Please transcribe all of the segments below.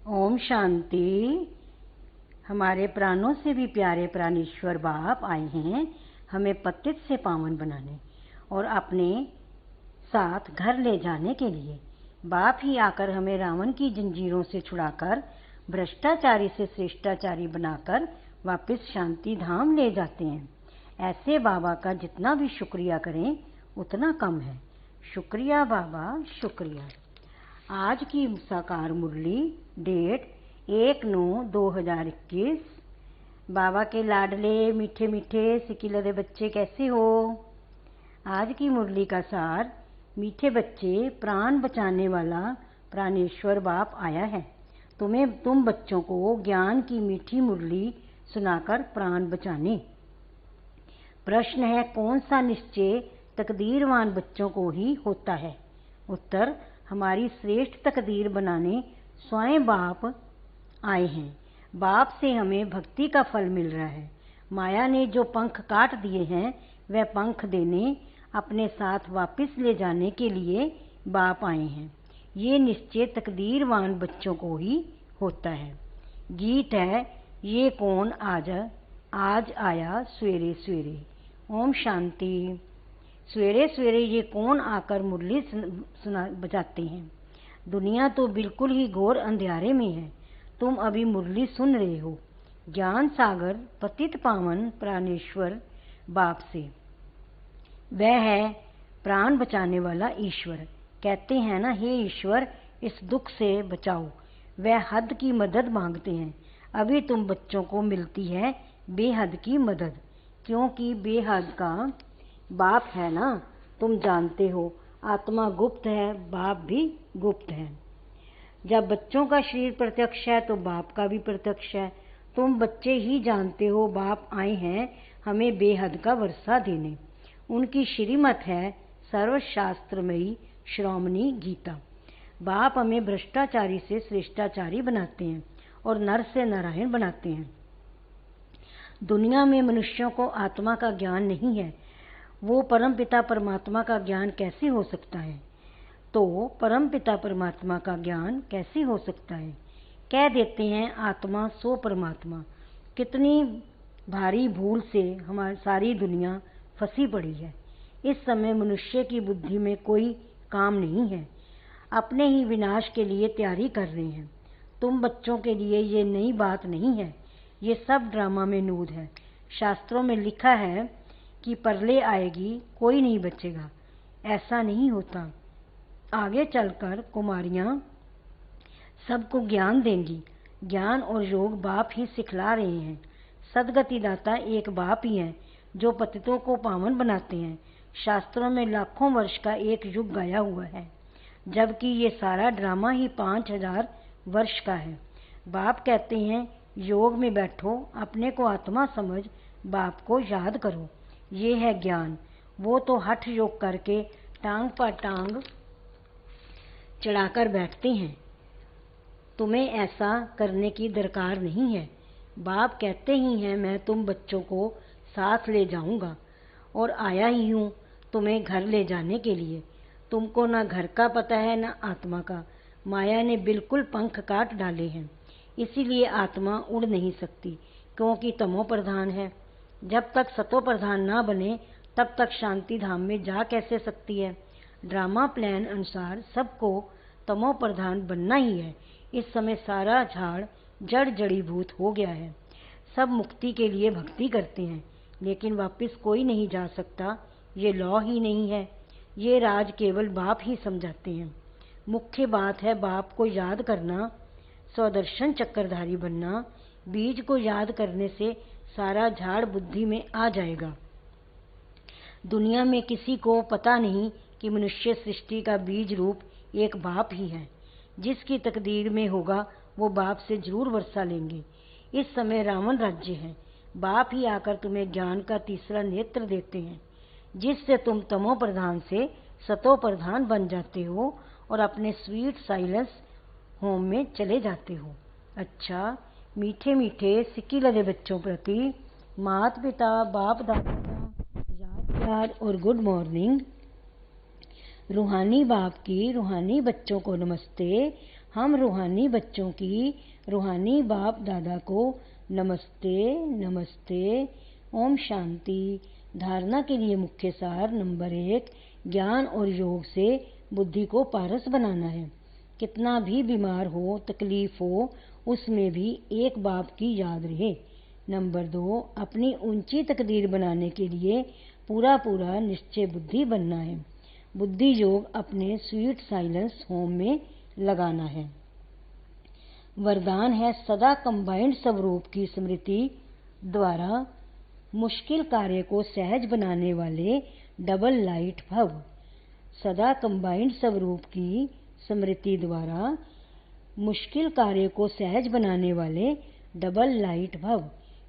ओम शांति। हमारे प्राणों से भी प्यारे प्राणेश्वर बाप आए हैं हमें पतित से पावन बनाने और अपने साथ घर ले जाने के लिए। बाप ही आकर हमें रावण की जंजीरों से छुड़ाकर भ्रष्टाचारी से श्रेष्ठाचारी बनाकर वापस शांति धाम ले जाते हैं। ऐसे बाबा का जितना भी शुक्रिया करें उतना कम है। शुक्रिया बाबा, शुक्रिया। आज की साकार मुरली डेट 1/9/2021। बाबा के लाडले मीठे मीठे सिकिलरे बच्चे कैसे हो? आज की मुरली का सार, मीठे बच्चे, प्राण बचाने वाला प्राणेश्वर बाप आया है तुम बच्चों को ज्ञान की मीठी मुरली सुनाकर प्राण बचाने। प्रश्न है, कौन सा निश्चय तकदीरवान बच्चों को ही होता है? उत्तर, हमारी श्रेष्ठ तकदीर बनाने स्वयं बाप आए हैं। बाप से हमें भक्ति का फल मिल रहा है। माया ने जो पंख काट दिए हैं वह पंख देने, अपने साथ वापस ले जाने के लिए बाप आए हैं। ये निश्चय तकदीरवान बच्चों को ही होता है। गीत है, ये कौन आज आया सवेरे सवेरे। ओम शांति। सवेरे सवेरे ये कौन आकर मुरली बजाते हैं? दुनिया तो बिल्कुल ही घोर अंधेरे में है। तुम अभी मुरली सुन रहे हो ज्ञान सागर पतित पावन प्राणेश्वर बाप से। वह है प्राण बचाने वाला ईश्वर। कहते हैं ना, हे ईश्वर इस दुख से बचाओ। वह हद की मदद मांगते हैं। अभी तुम बच्चों को मिलती है बेहद की मदद, क्योंकि बेहद का बाप है ना। तुम जानते हो आत्मा गुप्त है, बाप भी गुप्त है। जब बच्चों का शरीर प्रत्यक्ष है तो बाप का भी प्रत्यक्ष है। तुम बच्चे ही जानते हो बाप आए हैं हमें बेहद का वर्षा देने। उनकी श्रीमत है सर्वशास्त्रमयी श्रोमणी गीता। बाप हमें भ्रष्टाचारी से श्रेष्ठाचारी बनाते हैं और नर से नारायण बनाते हैं। दुनिया में मनुष्यों को आत्मा का ज्ञान नहीं है, वो परमपिता परमात्मा का ज्ञान कैसे हो सकता है? तो परमपिता परमात्मा का ज्ञान कैसे हो सकता है? कह देते हैं आत्मा सो परमात्मा। कितनी भारी भूल से हमारी सारी दुनिया फंसी पड़ी है। इस समय मनुष्य की बुद्धि में कोई काम नहीं है, अपने ही विनाश के लिए तैयारी कर रहे हैं। तुम बच्चों के लिए ये नई बात नहीं है, ये सब ड्रामा में नूद है। शास्त्रों में लिखा है कि परले आएगी कोई नहीं बचेगा। ऐसा नहीं होता। आगे चलकर कुमारियां सबको ज्ञान देंगी। ज्ञान और योग बाप ही सिखला रहे हैं। सदगति दाता एक बाप ही है जो पतितों को पावन बनाते हैं। शास्त्रों में लाखों वर्ष का एक युग गाया हुआ है, जबकि ये सारा ड्रामा ही 5000 वर्ष का है। बाप कहते हैं योग में बैठो, अपने को आत्मा समझ बाप को याद करो। ये है ज्ञान। वो तो हठ योग करके टांग पर टांग चढ़ाकर बैठते हैं। तुम्हें ऐसा करने की दरकार नहीं है। बाप कहते ही हैं मैं तुम बच्चों को साथ ले जाऊंगा और आया ही हूँ तुम्हें घर ले जाने के लिए। तुमको ना घर का पता है ना आत्मा का। माया ने बिल्कुल पंख काट डाले हैं, इसीलिए आत्मा उड़ नहीं सकती, क्योंकि तमो प्रधान है। जब तक सतो प्रधान ना बने तब तक शांति धाम में जा कैसे सकती है? ड्रामा प्लान अनुसार सबको तमो प्रधान बनना ही है। इस समय सारा झाड़ जड़ जड़ीभूत हो गया है। सब मुक्ति के लिए भक्ति करते हैं, लेकिन वापस कोई नहीं जा सकता। ये लॉ ही नहीं है, ये राज केवल बाप ही समझाते हैं। मुख्य बात है बाप को याद करना, स्वदर्शन चक्रधारी बनना। बीज को याद करने से सारा झाड़ बुद्धि में आ जाएगा। दुनिया में किसी को पता नहीं कि मनुष्य सृष्टि का बीज रूप एक बाप ही है। जिसकी तकदीर में होगा वो बाप से जरूर वर्षा लेंगे। इस समय रावण राज्य है। बाप ही आकर तुम्हें ज्ञान का तीसरा नेत्र देते हैं, जिससे तुम तमो प्रधान से सतो प्रधान बन जाते हो और अपने स्वीट साइलेंस होम में चले जाते हो। अच्छा, मीठे मीठे सिक्किलरे बच्चों प्रति माता पिता बाप दादा का याद और गुड मॉर्निंग। रूहानी बाप की रूहानी बच्चों को नमस्ते। हम रूहानी बच्चों की रूहानी बाप दादा को नमस्ते नमस्ते। ओम शांति। धारणा के लिए मुख्य सार नंबर 1, ज्ञान और योग से बुद्धि को पारस बनाना है। कितना भी बीमार हो, तकलीफ हो, उसमें भी एक बाप की याद रहे। नंबर 2, अपनी ऊंची तकदीर बनाने के लिए पूरा पूरा निश्चय बुद्धि बनना है। बुद्धि योग अपने स्वीट साइलेंस होम में लगाना है। वरदान है सदा कंबाइंड स्वरूप की स्मृति द्वारा मुश्किल कार्य को सहज बनाने वाले डबल लाइट भव। सदा कंबाइंड स्वरूप की स्मृति द्वारा मुश्किल कार्य को सहज बनाने वाले डबल लाइट भव।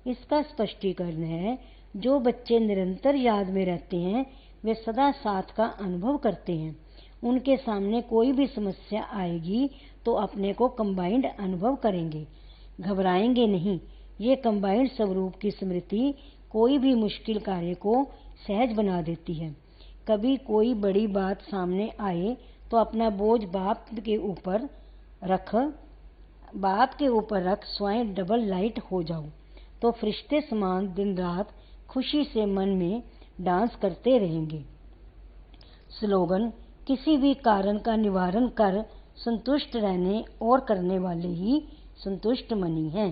इसका स्पष्टीकरण है, जो बच्चे निरंतर याद में रहते हैं वे सदा साथ का अनुभव करते हैं। उनके सामने कोई भी समस्या आएगी तो अपने को कंबाइंड अनुभव करेंगे, घबराएंगे नहीं। ये कंबाइंड स्वरूप की स्मृति कोई भी मुश्किल कार्य को सहज बना देती है। कभी कोई बड़ी बात सामने आए तो अपना बोझ बाप के ऊपर रख स्वयं डबल लाइट हो जाओ, तो फरिश्ते समान दिन रात खुशी से मन में डांस करते रहेंगे। स्लोगन: किसी भी कारण का निवारण कर संतुष्ट रहने और करने वाले ही संतुष्ट मनी हैं।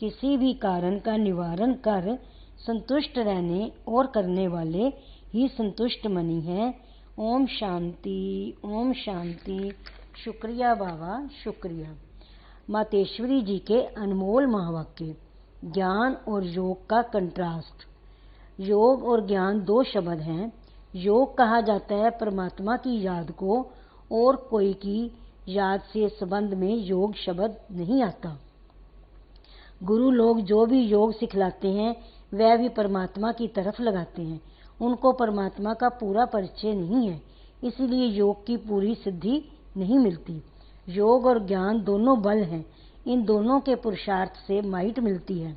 किसी भी कारण का निवारण कर संतुष्ट रहने और करने वाले ही संतुष्ट मनी हैं। ओम शांति, ओम शांति। शुक्रिया बाबा, शुक्रिया। मातेश्वरी जी के अनमोल महावाक्य। ज्ञान और योग का कंट्रास्ट। योग और ज्ञान दो शब्द हैं। योग कहा जाता है परमात्मा की याद को, और कोई की याद से संबंध में योग शब्द नहीं आता। गुरु लोग जो भी योग सिखलाते हैं वह भी परमात्मा की तरफ लगाते हैं। उनको परमात्मा का पूरा परिचय नहीं है, इसीलिए योग की पूरी सिद्धि नहीं मिलती। योग और ज्ञान दोनों बल हैं। इन दोनों के पुरुषार्थ से माइट मिलती है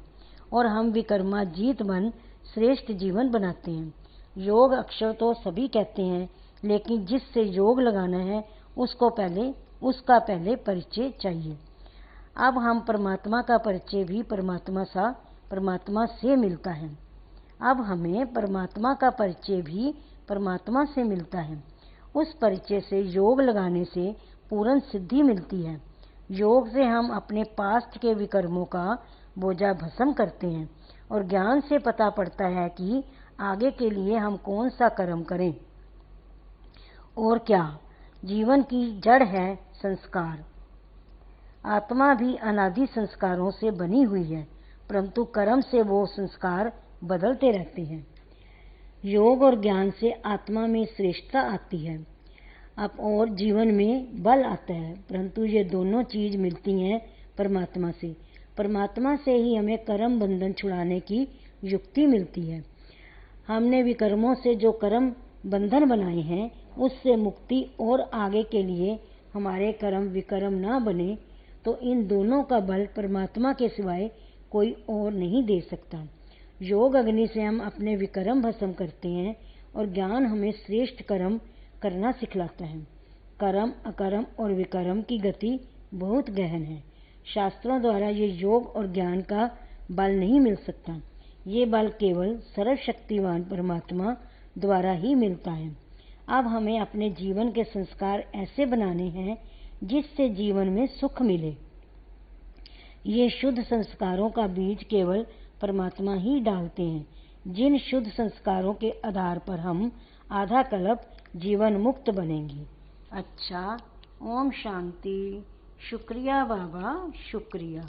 और हम विकर्मा जीत बन श्रेष्ठ जीवन बनाते हैं। योग अक्षर तो सभी कहते हैं, लेकिन जिससे योग लगाना है उसका पहले परिचय चाहिए। अब हम परमात्मा का परिचय भी परमात्मा से मिलता है। अब हमें परमात्मा का परिचय भी परमात्मा से मिलता है। उस परिचय से योग लगाने से पूर्ण सिद्धि मिलती है। योग से हम अपने पास्ट के विकर्मों का बोझा भस्म करते हैं और ज्ञान से पता पड़ता है कि आगे के लिए हम कौन सा कर्म करें। और क्या जीवन की जड़ है संस्कार। आत्मा भी अनादि संस्कारों से बनी हुई है, परंतु कर्म से वो संस्कार बदलते रहते हैं। योग और ज्ञान से आत्मा में श्रेष्ठता आती है अब और जीवन में बल आता है, परंतु ये दोनों चीज मिलती हैं परमात्मा से। परमात्मा से ही हमें कर्म बंधन छुड़ाने की युक्ति मिलती है। हमने विकर्मों से जो कर्म बंधन बनाए हैं उससे मुक्ति और आगे के लिए हमारे कर्म विकर्म ना बने, तो इन दोनों का बल परमात्मा के सिवाय कोई और नहीं दे सकता। योग अग्नि से हम अपने विकर्म भस्म करते हैं और ज्ञान हमें श्रेष्ठ कर्म करना सिखलाता है। कर्म, अकर्म और विकर्म की गति बहुत गहन है। शास्त्रों द्वारा ये योग और ज्ञान का बल नहीं मिल सकता। ये बल केवल सर्वशक्तिवान परमात्मा द्वारा ही मिलता है। अब हमें अपने जीवन के संस्कार ऐसे बनाने हैं जिससे जीवन में सुख मिले। ये शुद्ध संस्कारों का बीज केवल परमात्मा ही डालते हैं। जिन शुद्ध संस्कारों के आधार पर हम आधा कल्प जीवन मुक्त बनेंगे। अच्छा, ओम शांति। शुक्रिया बाबा, शुक्रिया।